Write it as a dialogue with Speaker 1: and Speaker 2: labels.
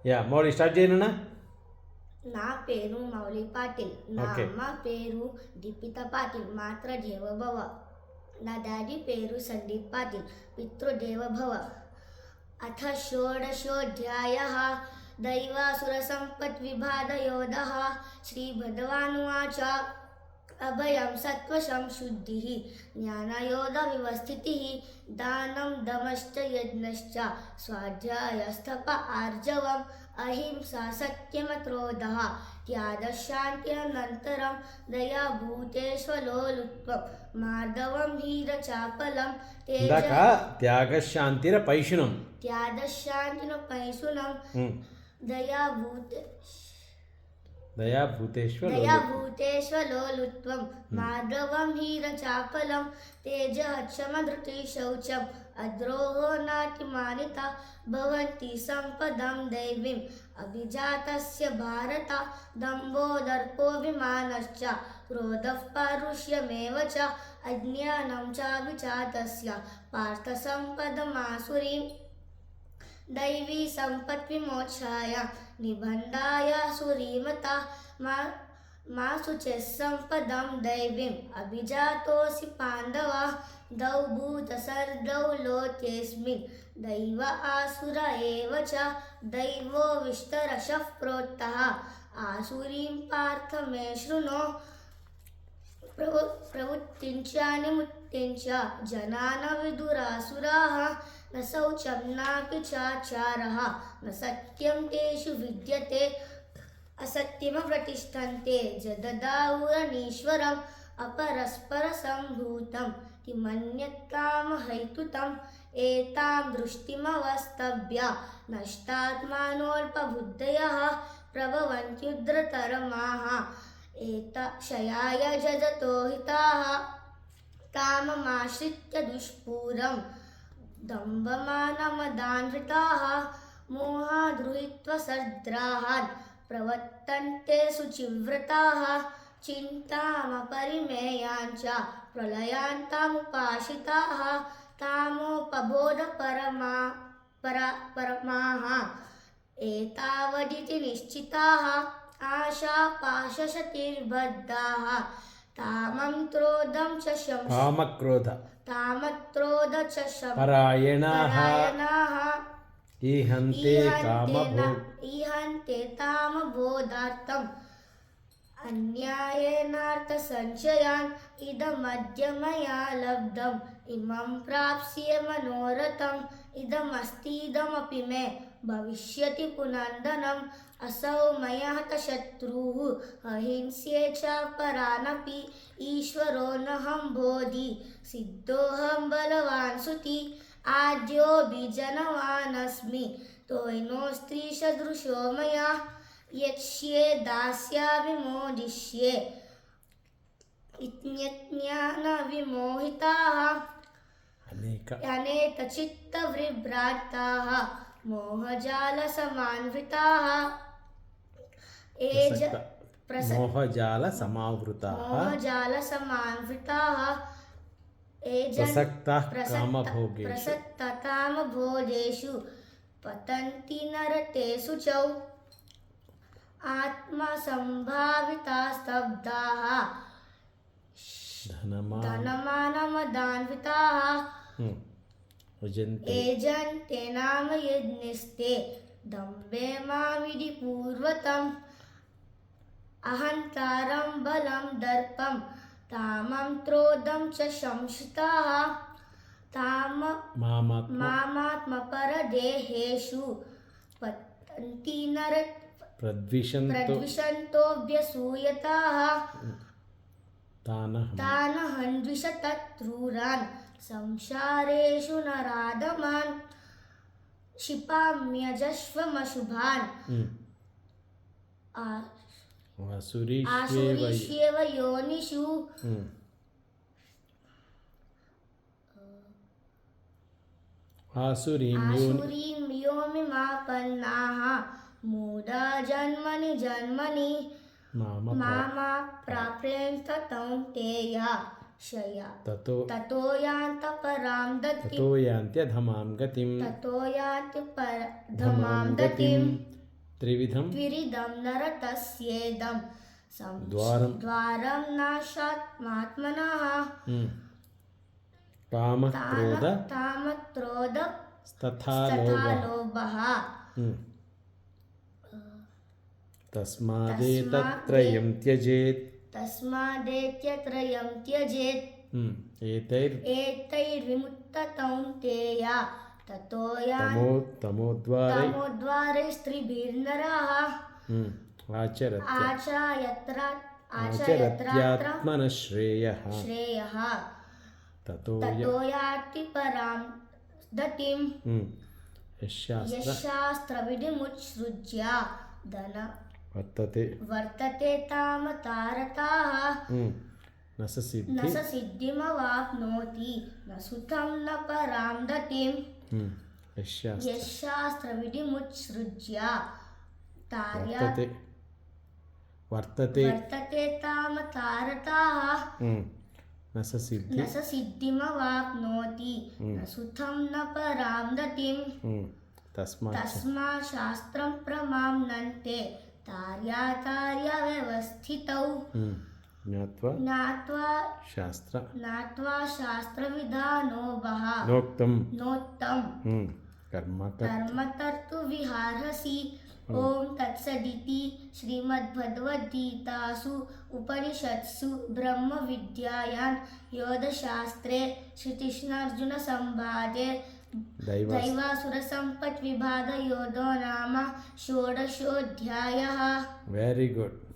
Speaker 1: Yeah Mouli start చేయనున్నా.
Speaker 2: నా పేరు మౌలి పాటిల్. నా అమ్మ పేరు దీపిత పాటిల్. మాతృదేవ భవ. నా డాడీ పేరు సందీప్ పాటిల్. పితృదేవ భవ. అథ షోడశోऽధ్యాయः दैवासुरसम्पद्विभागयोगः श्रीभगवानुवाच अभयं सत्त्वसंशुद्धिः ज्ञानयोगव्यवस्थितिः दानं दमश्च यज्ञश्च स्वाध्यायस्तप आर्जवम् अहिंसा सत्यमक्रोधः त्यागशान्तिरनन्तरं दयाभूतेष्वलोलुत्वं मार्दवं हीरचापलं
Speaker 1: త్యాగశాంతిరపైశునం
Speaker 2: त्यागशान्तिरपैशुनं
Speaker 1: దయాభూతేశ్వర
Speaker 2: दयाभूतेष्वलोलुत्वं मार्दवं हीरचापलं तेजःक्षमधृतिः शौचम् अद्रोहो नातिमानिता भवन्ति सम्पदं दैवीम् अभिजातस्य भारत दम्भो दर्पोऽभिमानश्च क्रोधः पारुष्यमेव च अज्ञानं चाभिजातस्य पार्थसम्पदमासुरीम् दैवी सम्पद्विमोक्षाय निबन्धाय सुरीमता मा शुचेः सम्पदं दैवीम् अभिजातोऽसि पाण्डव द्वौ भूतसर्गौ लोकेऽस्मिन् दैव आसुर एव च दैवो विस्तरशः प्रोक्तः आसुरीं पार्थ मे शृणु प्रवृत्तिञ्च निवृत्तिञ्च जनान विदुरासुराः न शौचं नापि चाचारः न सत्यं तेषु विद्यते असत्यमप्रतिष्ठन्ते जददाहुरनीश्वरम् अपरस्परसम्भूतं किमन्यत् कामहैतुकम् एतां दृष्टिमवस्तभ्य नष्टात्मानोऽल्पबुद्धयः प्रभवन्त्युग्रतरमाः एतक्षयाय जगतो हिताः काममाश्रित्य दुष्पूरं दम्भमानमदान्विताः मोहाद्रुहित्वसद्राहान् प्रवर्तन्ते शुचिव्रताः चिन्तामपरिमेयाञ्च प्रलयान्तामुपाश्रिताः कामोपबोधपरमाः एतावदिति निश्चिताः आशापाशशतिर्बद्धाः तामक्रोधं च
Speaker 1: పరాయణాః ఈహంతే
Speaker 2: కామబోధార్థం अन्यायेनार्थसञ्चयान् इदमद्य मया लब्धम् इमं प्राप्स्ये मनोरथम् इदमस्तीदमपि मे भविष्यति पुनर्धनम् असौ मया हतशत्रुः अहिंस्ये च परानपि ईश्वरो नहं बोधि सिद्धोऽहं बलवान् सुति आद्योऽभिजनवानस्मि तोयनो स्त्रीसदृशो मया यक्ष्ये दास्यामि मोदिष्ये इत्यज्ञानविमोहिताः अनेकचित्तविभ्रान्ताः मोहजालसमान्विताः प्रसक्तकामभोगेषु पतन्ति नरकेषु च आत्मसम्भावितास्तब्धाः धनमानमदान्विताः एजन्ते नाम यज्ञस्ते दम्भे माविधिपूर्वकम् अहङ्कारं बलं दर्पं तामं क्रोधं च संश्रिताः मामात्मपरदेहेषु पतन्ति प्रद्विषन्तोऽभ्यसूयताः तानहन्विषतत्क्रूरान् संसारेषु नराधमान् क्षिपाम्यजश्वमशुभान् आसुरीष्वेव योनिषु आसुरीं योनिमापन्नाः मूढा जन्मनि जन्मनि मामा प्राप्येन्त कौन्तेय ततो यान्तपरां गतिम्
Speaker 1: ततो यान्त्यधमां गतिम्
Speaker 2: ततो यान्त्यधमां गतिम्
Speaker 1: त्रिविधं
Speaker 2: त्रिविधं नरतस्येदं
Speaker 1: द्वारं
Speaker 2: द्वारं नाशात्मात्मनः
Speaker 1: कामक्रोध
Speaker 2: तामक्रोध
Speaker 1: तथा
Speaker 2: तथा
Speaker 1: लोभः
Speaker 2: लोभः
Speaker 1: तस्मादेतत्त्रयं त्यजेत्
Speaker 2: तस्मादेत्यत्रयं त्यजेत् एतैर्विमुक्तः कौन्तेय ततो
Speaker 1: तमोद्वारे
Speaker 2: तमोद्वारे स्त्रिभिर्नरः
Speaker 1: आचरत्यात्मनः श्रेयः
Speaker 2: श्रेयः
Speaker 1: ततो
Speaker 2: ततो याति परां गतिं यशास्त्रविधिमुत्सृज्य वर्तते तामतारताः
Speaker 1: न स
Speaker 2: सिद्धिमवाप्नोति न सुखं न परां गतिं यशास्त्रविधिमुत्सृज्य
Speaker 1: वर्तते
Speaker 2: तामतारताः
Speaker 1: न स
Speaker 2: सिद्धिमवाप्नोति न सुखं न परां गतिं तस्मात् शास्त्रं प्रमाम्नन्ते तार्याव्यवस्थितौ ज्ञात्वा शास्त्रविधानोक्तं कर्म कर्तुं विहारसि ॐ तत्सदिति श्रीमद्भगवद्गीतासु उपनिषत्सु ब्रह्मविद्यायां योगशास्त्रे श्रीकृष्णार्जुनसंवादे दैवासुरसम्पद्विभागयोगो नाम षोडशोऽध्यायः.
Speaker 1: Very good.